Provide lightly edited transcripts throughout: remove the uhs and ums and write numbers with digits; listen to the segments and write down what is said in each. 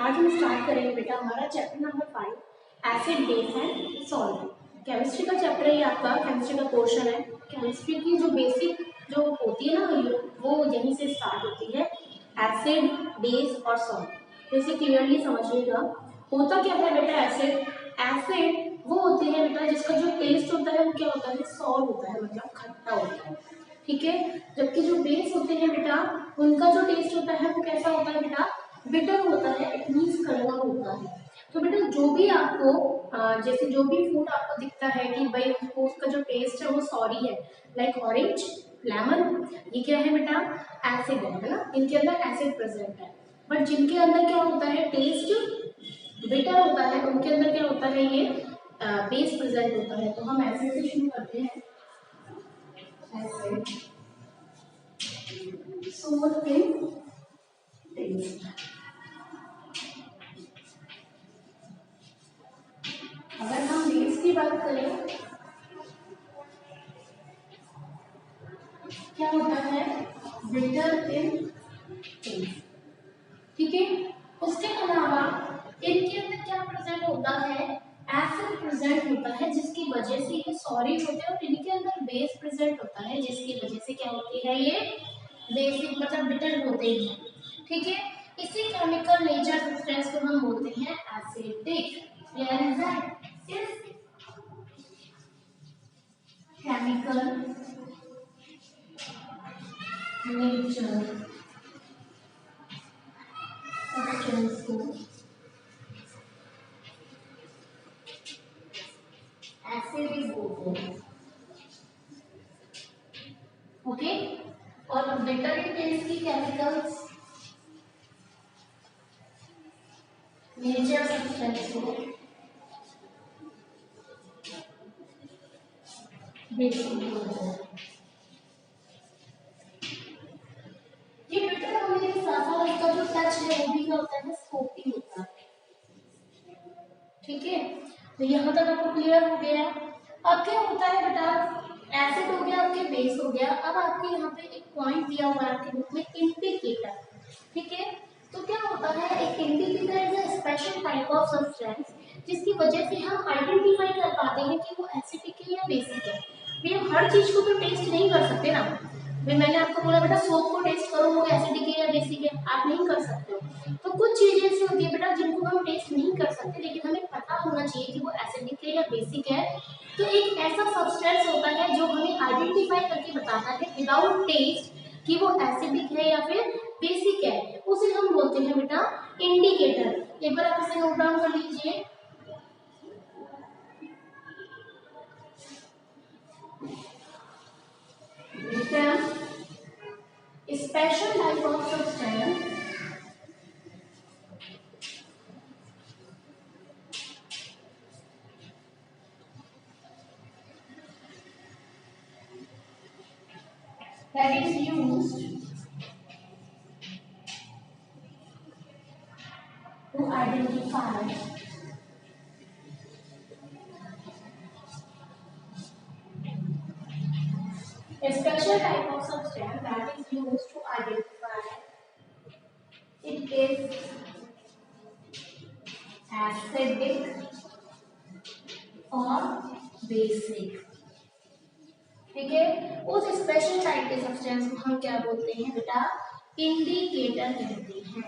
आज हम स्टार्ट करेंगे बेटा हमारा chapter number 5 acid base and salt. Chemistry का चैप्टर है ये आपका, केमिस्ट्री का पोर्शन है। केमिस्ट्री की जो बेसिक जो होती है ना वो यहीं से स्टार्ट होती है, एसिड बेस और सॉल्ट। जैसे क्लियरली समझिएगा होता क्या है बेटा, एसिड एसिड वो होते हैं बेटा जिसका जो टेस्ट होता है वो क्या होता है, सॉर होता है, मतलब खट्टा होता है, ठीक है। जबकि जो बेस होते हैं बेटा उनका जो टेस्ट होता है वो कैसा होता है बेटा, बिटर होता है, इट मींस कड़वा होता है। तो बेटा जो भी आपको जैसे जो भी फूड आपको दिखता है कि भाई उसका जो टेस्ट है वो सॉरी है, लाइक ऑरेंज, लेमन, ये क्या है बेटा, एसिड है ना, इनके अंदर एसिड प्रेजेंट है। बट जिनके अंदर क्या होता है, टेस्ट बिटर होता है, उनके अंदर क्या होता है, ये बेस प्रेजेंट होता है। तो हम एसिड से शुरू करते हैं, एसिड सोर इन टेस्ट। अगर हम बेस की बात करें क्या होता है, बिटर इन टेस्ट, ठीक है। उसके अलावा इनके अंदर क्या प्रेजेंट होता है, एसिड प्रेजेंट होता है, जिसकी वजह से ये सॉलिड होते हैं, और इनके अंदर बेस प्रेजेंट होता है जिसकी वजह से क्या होती है, ये बेसिक मतलब बिटर होते हैं, ठीक है। इसी केमिकल नेचर सब्सटेंस को हम बोलते हैं एसिडिक। क्लियर है दैट? इस केमिकल नेचर सब्सटेंस को एसिडिक बोलते हैं, ओके। और बिटर टेस्ट की केमिकल्स नेचर सब्सटेंस को बेसिक बोलते हैं। ये बिटर होने के साथ साथ इसका जो टच है वो भी क्या होता है, स्कोपिंग होता है, ठीक है। तो यहाँ तक आपको क्लियर हो गया। अब क्या होता है बेटा, एसिड हो गया, आपके बेस हो गया। अब आपके यहाँ पे एक पॉइंट दिया हुआ है आपके बुक में, इंडिकेटर, ठीक है। तो क्या होता है, एक indicator is a special type of substance जिसकी वजह से हम आइडेंटिफाई कर पाते हैं कि वो एसिडिक है या बेसिक है। भैया हर चीज को तो टेस्ट नहीं कर सकते ना, भाई मैंने आपको बोला बेटा सोप को टेस्ट करो वो एसिडिक है या बेसिक है, आप नहीं कर सकते हो। तो कुछ चीजें ऐसी होती है बेटा जिनको हम टेस्ट नहीं कर सकते, लेकिन हमें पता होना चाहिए कि वो एसिडिक है या बेसिक है। तो एक ऐसा सब्सटेंस होता है जो हमें आइडेंटिफाई करके बताता है विदाउट टेस्ट कि वो एसिडिक है या फिर बेसिक है, उसे हम बोलते हैं बेटा इंडिकेटर। एक बार आप इसे नोट डाउन कर लीजिए, special type of substance that is used to identify a special type of substance that is used to identify it is acidic or basic, ठीक है। उस स्पेशल टाइप के सब्सटेंस को हम क्या बोलते हैं बेटा, इंडिकेटर कहते हैं,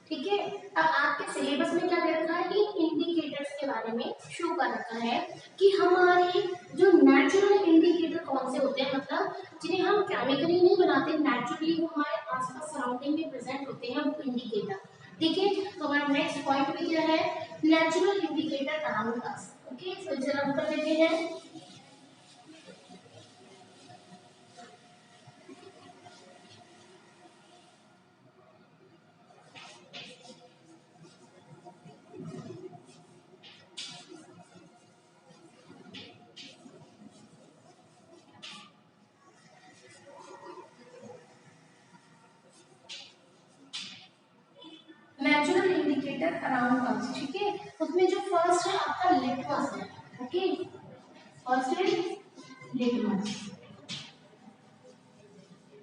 ठीक है। अब आपके सिलेबस में क्या दे रखा है, इन इंडिकेटर्स के बारे में शो कर रखा है कि हमारे जो नेचुरल इंडिकेटर कौन से होते हैं, मतलब जिन्हें हम केमिकली नहीं बनाते, नेचुरली वो हमारे आसपास सराउंडिंग में प्रेजेंट होते हैं, वो इंडिकेटर, ठीक है। तो हमारा नेक्स्ट पॉइंट भी क्या है, natural indicator around us, okay. तो जरा हम कर लेते हैं, नेचुरल इंडिकेटर अराउंड अस, ठीक है। उसमें जो फर्स्ट है आपका लिटमस है, ओके। फर्स्ट है लिटमस,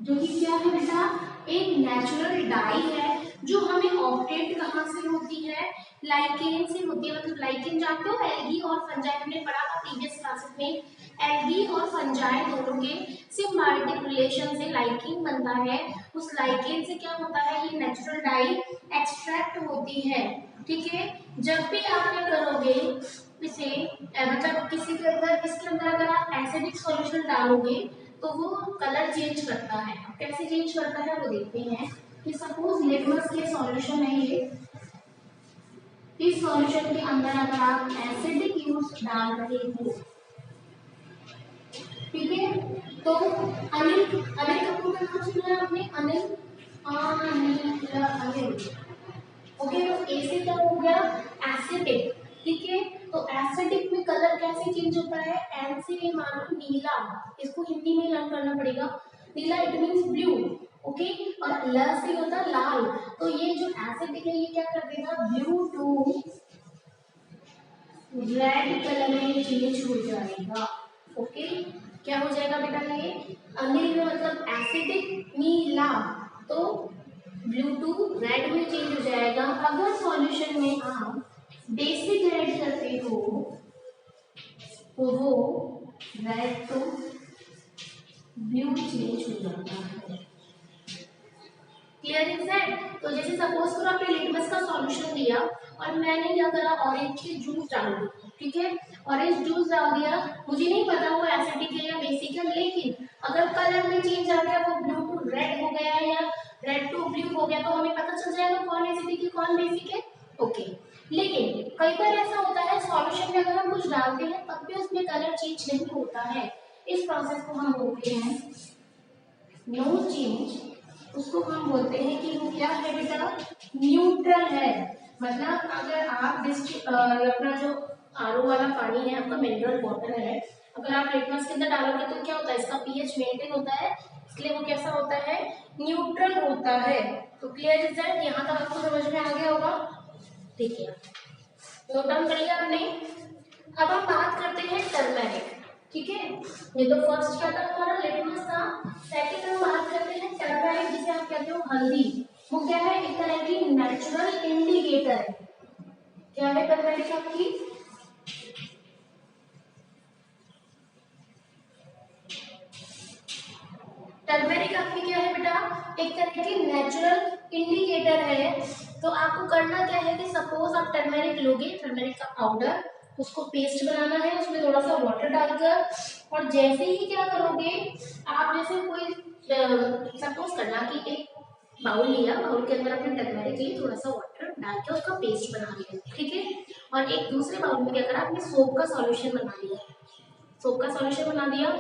जो कि क्या है बेटा, एक नेचुरल डाई है जो हमें ऑब्टेन कहाँ से होती है, लाइकेन से होती है, मतलब लाइकेन जानते हो, एल्गी और फंजाई हमने पढ़ा था प्रीवियस क्लासेस में। एल्गी और फंजाई दोनों के सिम्बायोटिक रिलेशन से लाइकेन बनता है। उस लाइकेन से क्या होता है, ये नेचुरल डाई एक्सट्रैक्ट होती है। ठीक है, जब भी आप क्या करोगे इसे, मतलब किसी के अंदर, इसके अंदर अगर आप एसिडिक सॉल्यूशन डालोगे तो वो कलर चेंज करता है। कैसे चेंज करता है वो देखते हैं। कि सपोज लिटमस के सॉल्यूशन है ये, इस सॉल्यूशन के अंदर अगर आप एसिडिक यूज डाल रहे हो, ठीक है, तो अनिल अनिल कपूर का नाम सुना है आपने, अनिल अनिल, ओके, तो ए से क्या हो गया, एसिडिक। ठीक है, तो एसिडिक में कलर कैसे चेंज होता है, एन से मान लो नीला, इसको हिंदी में लर्न करना पड़ेगा, नीला इट मींस ब्लू, ओके, और ल से होता है लाल। तो ये जो एसिडिक है ये क्या कर देगा, ब्लू टू रेड कलर में चेंज हो जाएगा। ओके, क्या हो जाएगा बेटा, ये अनिल मतलब एसिडिक नीला, तो ब्लू टू रेड में चेंज हो जाएगा। अगर सॉल्यूशन में आप बेसिक ऐड करते हो तो वो रेड टू ब्लू चेंज हो जाता है। Clear is that. तो जैसे सपोज करो आपने लिटमस का सॉल्यूशन दिया और मैंने क्या करा, ऑरेंज की जूस डाल दी, ठीक है, ऑरेंज जूस डाल दिया, मुझे नहीं पता वो एसिडिक है या बेसिक है, लेकिन अगर कलर में चेंज आ गया, वो ब्लू टू रेड हो गया या रेड टू ब्लू हो गया, तो हमें पता चल जाएगा कौन एसिडिक है कौन बेसिक है। ओके, लेकिन कई बार ऐसा होता है सॉल्यूशन में अगर हम कुछ डालते हैं तब भी उसमें कलर चेंज नहीं होता है। इस प्रोसेस को हम बोलते हैं नो चेंज। उसको हम बोलते हैं कि वो क्या है बेटा, न्यूट्रल है। मतलब अगर आप अपना जो आरओ वाला पानी है, आपका मिनरल वाटर है, अगर आप लिटमस के अंदर डालोगे तो क्या होता है, इसका पीएच मेंटेन होता है, इसलिए वो कैसा होता है, न्यूट्रल होता है। तो क्लियर इज दैट, यहाँ तक आपको समझ में आ गया होगा। ठीक है, नोट डाउन कर लिया आपने। अब हम बात करते हैं टर्मेरिक। ठीक है, ये तो फर्स्ट क्या था हमारा, लिटमस था। सेकंड हम बात करते हैं टर्मेरिक, जिसे आप कहते हो हल्दी। वो क्या है, एक तरह की नेचुरल इंडिकेटर है। क्या है टर्मेरिक आपकी, टर्मेरिक आपकी क्या है बेटा, एक तरह की नेचुरल इंडिकेटर है। तो आपको करना क्या है कि सपोज आप टर्मेरिक लोगे, टर्मेरिक का पाउडर, उसको पेस्ट बनाना है, उसमें थोड़ा सा वाटर डालकर, और जैसे ही क्या करोगे आप, जैसे कोई सपोज करना कि एक बाउल लिया, बाउल के अंदर आपने टर्मेरिक लिए, थोड़ा सा वाटर डाल के उसका पेस्ट बना लिया, ठीक है, और एक दूसरे बाउल में क्या करा, आपने सोप का सॉल्यूशन बना लिया, सोप का सॉल्यूशन बना दिया।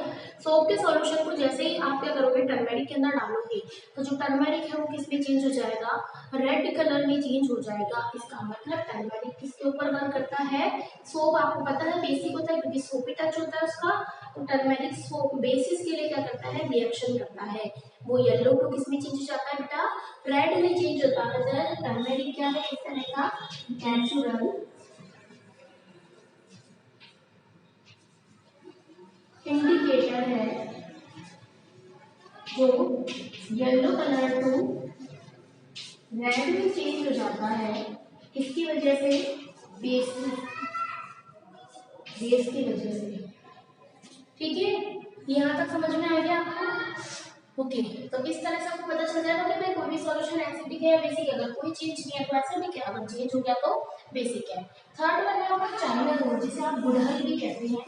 सोप के सॉल्यूशन को जैसे ही आप क्या करोगे, टर्मेरिक के अंदर डालोगे, तो जो टर्मेरिक है वो किस में चेंज हो जाएगा, रेड कलर में चेंज हो जाएगा। इसका मतलब टर्मेरिक किसके ऊपर वर्क करता है, सोप। आपको पता है बेसिक होता है क्योंकि सोप ही टच होता है उसका, तो टर्मेरिक सोप बेसिस के लिए क्या करता है, रिएक्शन करता है। वो येलो टू किस में चेंज हो जाता है बेटा, रेड में चेंज होता है। टर्मेरिक क्या है, इस तरह का नेचुरल इंडिकेटर है जो येलो कलर टू रेड में चेंज हो जाता है। किसकी वजह से, बेस की वजह से। ठीक है, यहाँ तक समझ में आ गया आपको। ओके, तो इस तरह से आपको पता चल जाएगा कि भाई कोई भी सॉल्यूशन एसिडिक है या बेसिक है, अगर कोई चेंज नहीं है तो एसिडिक है, अगर चेंज हो गया तो बेसिक है। थर्ड वन है आपका चाइना रोल, जिसे आप गुड़हल भी कहते हैं।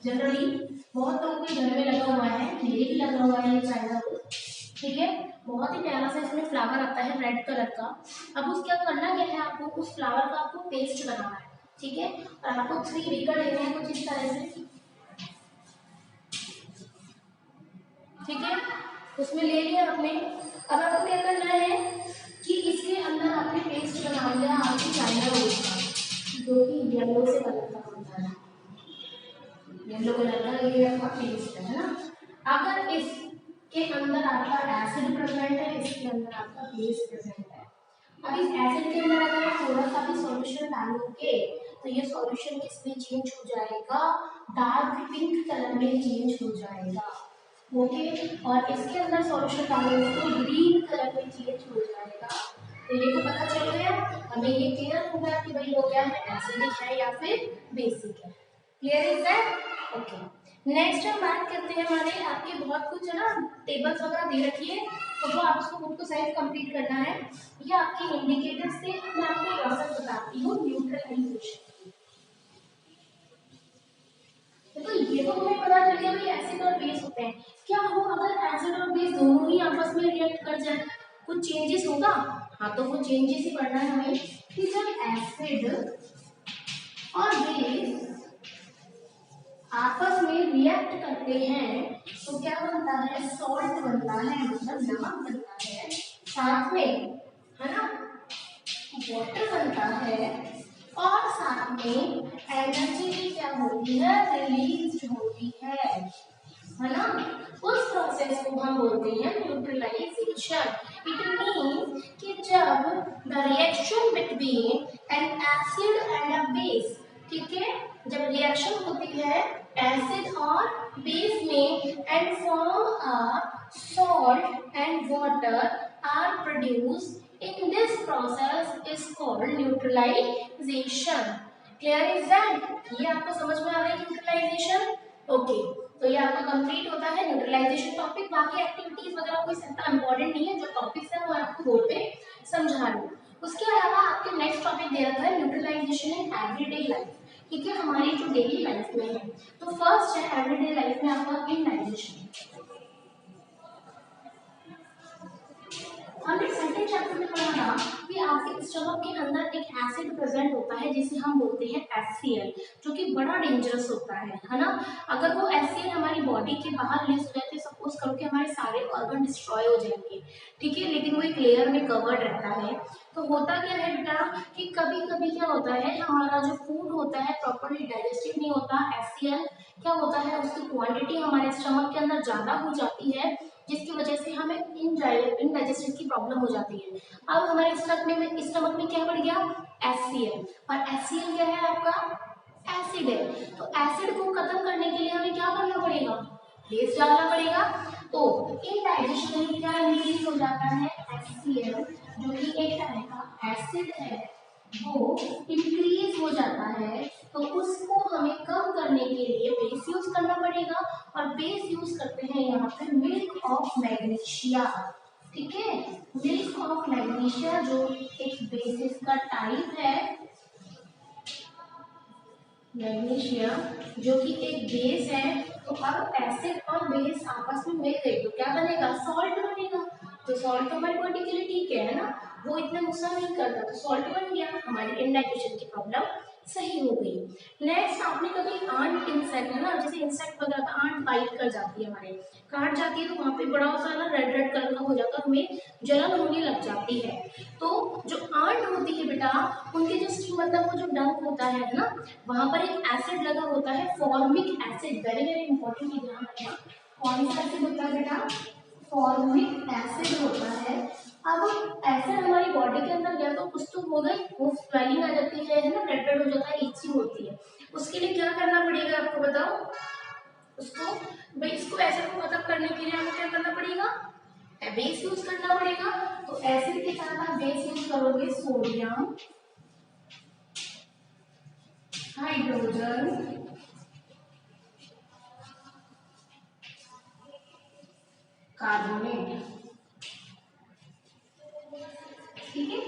जनरली बहुत लोगों के घर में लगा हुआ है, मेरे भी लगा हुआ है ये चाइना रोल। ठीक है, बहुत ही प्यारा सा इसमें फ्लावर आता है रेड कलर का। अब उसका करना क्या है, आपको उस फ्लावर का आपको पेस्ट बनाना है, ठीक है, और आपको 3 विकेट लेने हैं कुछ इस तरह से, ठीक है, उसमें ले लिया आपने। अब आपको क्या करना है कि इसके अंदर आपने पेस्ट बना लिया आपकी चाइना रोल का, जो कि येलो से कलर का होता है, येलो कलर का ये आपका पेस्ट है ना। अगर इसके अंदर आपका एसिड प्रेजेंट है, इसके अंदर आपका बेस प्रेजेंट है, अब इस एसिड के अंदर अगर आप थोड़ा सा भी सॉल्यूशन डालोगे तो ये सॉल्यूशन किसमें चेंज हो जाएगा, डार्क पिंक कलर में चेंज हो जाएगा। ओके, और इसके अंदर सॉल्यूशन डालोगे तो ग्रीन कलर में चेंज हो जाएगा। तो ये तो पता चल गया। हमें ये क्लियर होगा कि भाई वो क्या है, एसिडिक है या फिर बेसिक है। Clear is that? Okay. Next हम बात करते हैं, हमारे आपके बहुत कुछ है ना टेबल्स वगैरह दे रखी है, तो वो आप उसको खुद को सेल्फ कंप्लीट करना है। ये आपके इंडिकेटर्स से मैं आपको प्रोसेस बताती हूँ न्यूट्रलाइजेशन। तो ये तो हमें पता चल गया भाई एसिड और बेस होते हैं। क्या हो अगर एसिड और बेस दोनों ही आपस में रिएक्ट कर जाए, कुछ चेंजेस होगा? हाँ, तो वो चेंजेस ही पढ़ना है हमें कि जब एसिड और बेस आपस में रिएक्ट करते हैं तो क्या बनता है, सॉल्ट बनता है, मतलब नमक बनता है, साथ में है ना वाटर बनता है, और साथ में एनर्जी भी क्या होती है, रिलीज होती है ना। उस प्रोसेस को हम बोलते हैं न्यूट्रलाइजेशन। इट मीन कि जब the reaction between N acid and a base, ठीक है, जब रिएक्शन होती है एसिड और बेस में and form a salt and water are produced, in this process is called neutralization. Clear is that? ये आपको समझ में आ रहा है न्यूट्रलाइजेशन? ओके, तो ये आपका कंप्लीट होता है न्यूट्रलाइजेशन टॉपिक। बाकी एक्टिविटीज वगैरह कोई इतना इंपॉर्टेंट नहीं है, जो टॉपिक्स है वो आपको बोर्ड पे समझा लूँ। उसके अलावा आपके नेक्स्ट टॉपिक दे रखा है न्यूट्रलाइजेशन इन एवरीडे लाइफ, ठीक है, हमारी जो डेली लाइफ में है। तो फर्स्ट है एवरीडे लाइफ में आपका इंडाइजेशन। हमने सेकंड चैप्टर में पढ़ा था कि आपके स्टमक के अंदर एक एसिड प्रेजेंट होता है जिसे हम बोलते हैं HCl, जो कि बड़ा डेंजरस होता है ना। अगर वो HCl हमारी बॉडी के बाहर रिलीज हो जाते हैं, सपोज करो कि हमारे सारे ऑर्गन डिस्ट्रॉय हो जाएंगे, ठीक है, लेकिन वो एक लेयर में कवर्ड रहता है। तो होता क्या है बेटा कि कभी कभी क्या होता है, हमारा जो फूड होता है प्रॉपरली डाइजेस्टिव नहीं होता, HCl क्या होता है उसकी क्वांटिटी हमारे स्टमक के अंदर ज्यादा हो जाती है, जिसकी वजह से हमें इनडाइजेशन की प्रॉब्लम हो जाती है। अब हमारे स्टमक में क्या बढ़ गया, HCl, और HCl क्या है आपका एसिड है। तो एसिड को खत्म करने के लिए हमें क्या करना पड़ेगा, बेस डालना पड़ेगा। तो इनडाइजेशन में क्या इंक्रीज हो जाता है, HCl जो कि एक तरह का एसिड है वो इंक्रीज हो जाता है, तो उसको हमें कम करने के लिए बेस यूज करना पड़ेगा। और बेस यूज करते हैं यहाँ पे मिल्क ऑफ मैग्नीशिया, ठीक है, मिल्क ऑफ मैग्नीशिया जो एक बेसिस का टाइप है, मैग्नीशिया जो कि एक बेस है। तो अब एसिड और बेस आपस में मिल गए तो क्या बनेगा, सॉल्ट बनेगा। तो सॉल्ट तो हमारी बॉडी के लिए ठीक है ना, वो इतना नुकसान नहीं करता, तो सॉल्ट बन गया, हमारी इंडाइजेशन की प्रॉब्लम सही हो गई। नेक्स्ट, आपने कभी आंट इंसेक्ट है ना, जैसे इंसेक्ट वगैरह का आंट बाइट कर जाती है, हमारे काट जाती है, तो वहाँ पे बड़ा सा ना रेड रेड कलर का हो जाता है, हमें जलन होने लग जाती है। तो जो आंट होती है बेटा, उनके जो मतलब वो जो डंक होता है ना, वहाँ पर एक एसिड लगा होता है, formic acid, very very important, ध्यान रखना। कौन सा एसिड होता है बेटा, फॉर्मिक एसिड होता है। अब एसिड हमारी बॉडी के अंदर गया तो कुछ तो हो गई, वो स्वेलिंग आ जाती है ना, रेड रेड हो जाता है, इचिंग होती है। उसके लिए क्या करना पड़ेगा आपको बताओ, उसको भाई इसको एसिड को खत्म करने के लिए हमें क्या करना पड़ेगा, बेस यूज करना पड़ेगा। तो एसिड के साथ आप बेस यूज करोगे, सोडियम हाइड्रोजन कार्बोनेट, ठीक है।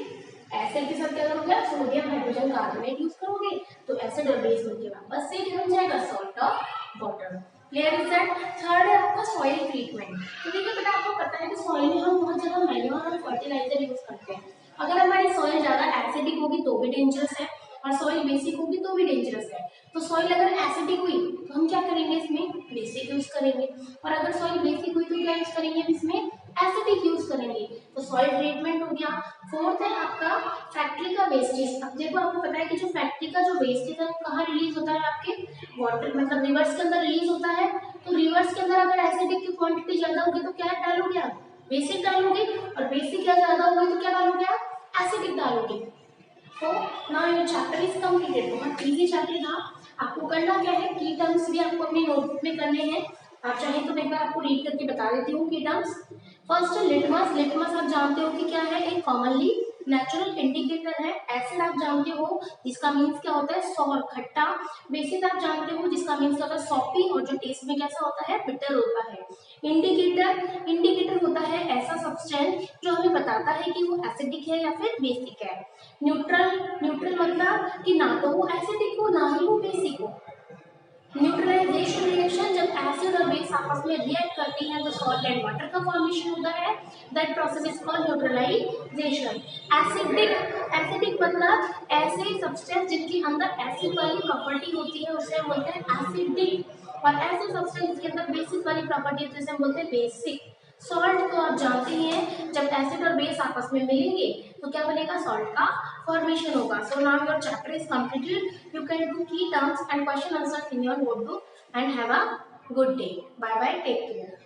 एसिड के साथ क्या करोगे, सोडियम हाइड्रोजन कार्बोनेट यूज करोगे, तो एसिड और बेस मिलकर वापस से बन जाएगा salt of water. Clear is that? Third है आपका सॉइल ट्रीटमेंट। तो देखिए बेटा, आपको पता है कि सॉइल में हम बहुत ज्यादा मैन्योर और फर्टिलाइजर यूज करते हैं। अगर हमारी सॉइल ज्यादा एसिडिक होगी तो भी डेंजरस है, और सॉइल बेसिक होगी तो भी डेंजरस है। तो सॉइल अगर एसिडिक हुई तो हम क्या करेंगे, इसमें बेसिक यूज करेंगे, और अगर सॉइल बेसिक हुई तो क्या यूज करेंगे, इसमें एसिडिक यूज करेंगे। तो सॉइल ट्रीटमेंट हो गया। फोर्थ है आपका फैक्ट्री का वेस्टेज। अब देखो, आपको पता है कि जो फैक्ट्री का जो वेस्टेज है वो कहाँ रिलीज होता है, आपके वाटर मतलब रिवर्स के अंदर रिलीज होता है। तो रिवर्स के अंदर अगर एसिडिक की क्वांटिटी ज्यादा होगी तो क्या डालोगे आप, बेसिक डालोगे, और बेसिक क्या ज्यादा होगी तो क्या डालोगे आप, एसिडिक डालोगे। तो now your chapter is completed. बहुत इजी चैप्टर था। आपको करना क्या है, की टर्म्स भी आपको अपनी नोटबुक में करने हैं। आप चाहें तो मैं एक बार आपको रीड करके बता देती हूँ की टर्म्स। First litmus. लिटमस आप जानते हो कि क्या है, एक कॉमनली नेचुरल इंडिकेटर है। एसिड आप जानते हो जिसका मीन्स क्या होता है सॉर खट्टा, बेसिस आप जानते हो जिसका मीन्स क्या होता है सॉपी और जो टेस्ट में कैसा होता है बिटर होता है। इंडिकेटर होता है ऐसा सब्सटेंस जो हमें बताता है कि वो एसिडिक है या फिर बेसिक है। न्यूट्रल मतलब कि ना तो वो एसिडिक हो ना ही वो बेसिक हो। न्यूट्रलाइजेशन रिएक्शन जब एसिड और बेस आपस में रिएक्ट करती हैं तो सॉल्ट एंड वाटर का फॉर्मेशन होता है। That process is called neutralization. Acidic मतलब ऐसे सब्सटेंस जिनके अंदर एसिड वाली प्रॉपर्टी होती है उसे हम बोलते हैं एसिडिक, और ऐसे सब्सटेंस जिसके अंदर बेसिक वाली प्रॉपर्टी होती है उसे हम बोलते हैं बेसिक। सॉल्ट तो आप जानते ही हैं जब एसिड और बेस आपस में मिलेंगे तो क्या बनेगा सॉल्ट का फॉर्मेशन होगा। So now your chapter is completed. You can do key terms and question answers in your notebook and have a good day. Bye bye. Take care.